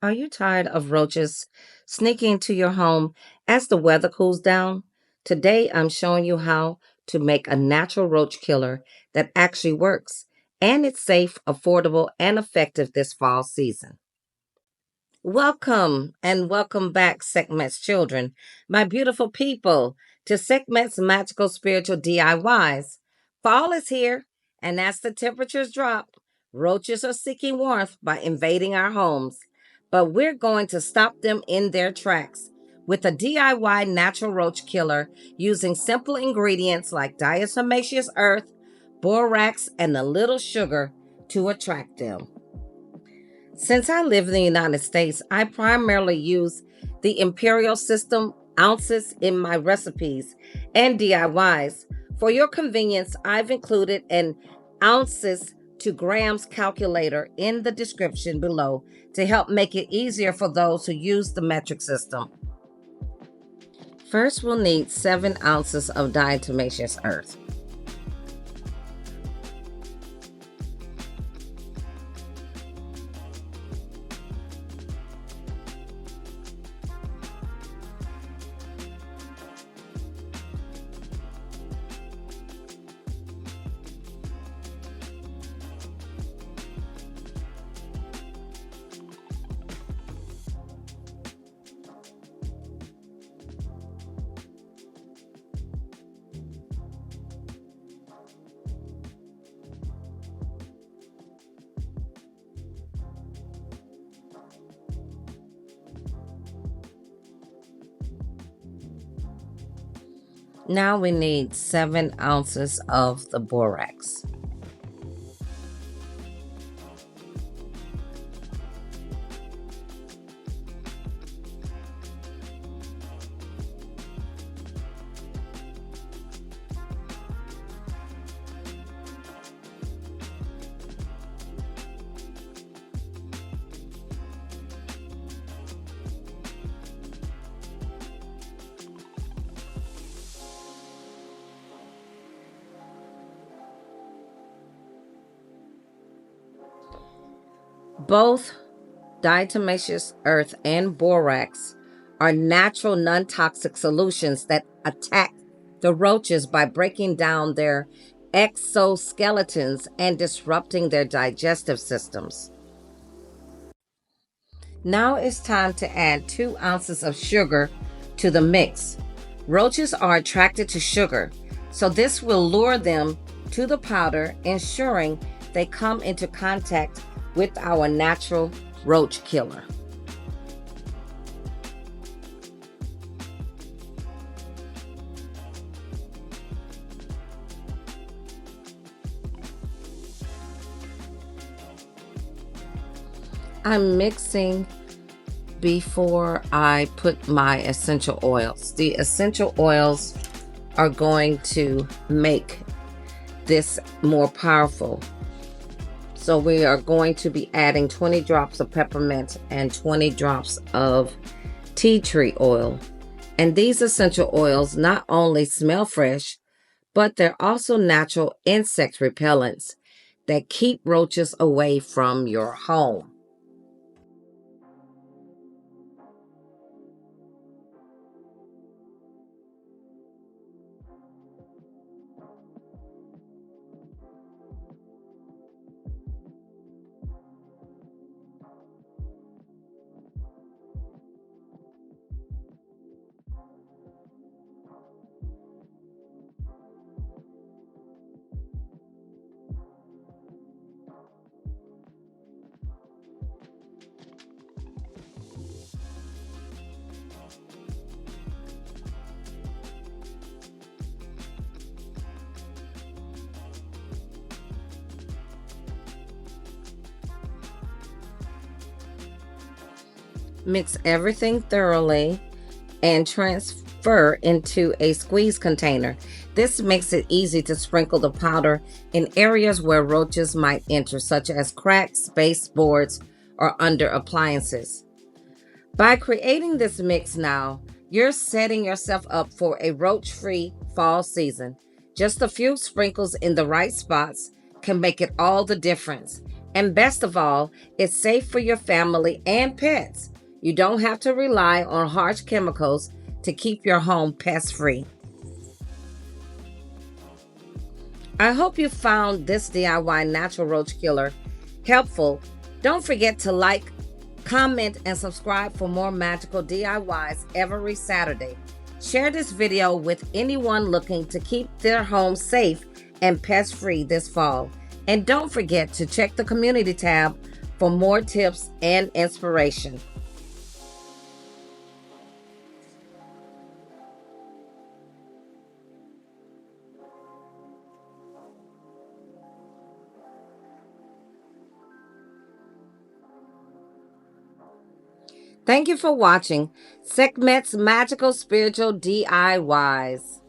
Are you tired of roaches sneaking into your home as the weather cools down? Today, I'm showing you how to make a natural roach killer that actually works, and it's safe, affordable, and effective this fall season. Welcome and welcome back, Sekhmet's children, my beautiful people, to Sekhmet's Magical Spiritual DIYs. Fall is here, and as the temperatures drop, roaches are seeking warmth by invading our homes. But we're going to stop them in their tracks with a DIY natural roach killer using simple ingredients like diatomaceous earth, borax, and a little sugar to attract them. Since I live in the United States, I primarily use the imperial system ounces in my recipes and DIYs. For your convenience, I've included an ounces to grams calculator in the description below to help make it easier for those who use the metric system. First, we'll need 7 ounces of diatomaceous earth. Now we need 7 ounces of the borax. Both diatomaceous earth and borax are natural non-toxic solutions that attack the roaches by breaking down their exoskeletons and disrupting their digestive systems. Now it's time to add 2 ounces of sugar to the mix. Roaches are attracted to sugar, so this will lure them to the powder, ensuring they come into contact with our natural roach killer. I'm mixing before I put my essential oils. The essential oils are going to make this more powerful. So we are going to be adding 20 drops of peppermint and 20 drops of tea tree oil. And these essential oils not only smell fresh, but they're also natural insect repellents that keep roaches away from your home. Mix everything thoroughly and transfer into a squeeze container. This makes it easy to sprinkle the powder in areas where roaches might enter, such as cracks, baseboards, or under appliances. By creating this mix now, you're setting yourself up for a roach-free fall season. Just a few sprinkles in the right spots can make it all the difference. And best of all, it's safe for your family and pets. You don't have to rely on harsh chemicals to keep your home pest-free. I hope you found this DIY natural roach killer helpful. Don't forget to like, comment, and subscribe for more magical DIYs every Saturday. Share this video with anyone looking to keep their home safe and pest-free this fall. And don't forget to check the community tab for more tips and inspiration. Thank you for watching Sekhmet's Magical Spiritual DIYs.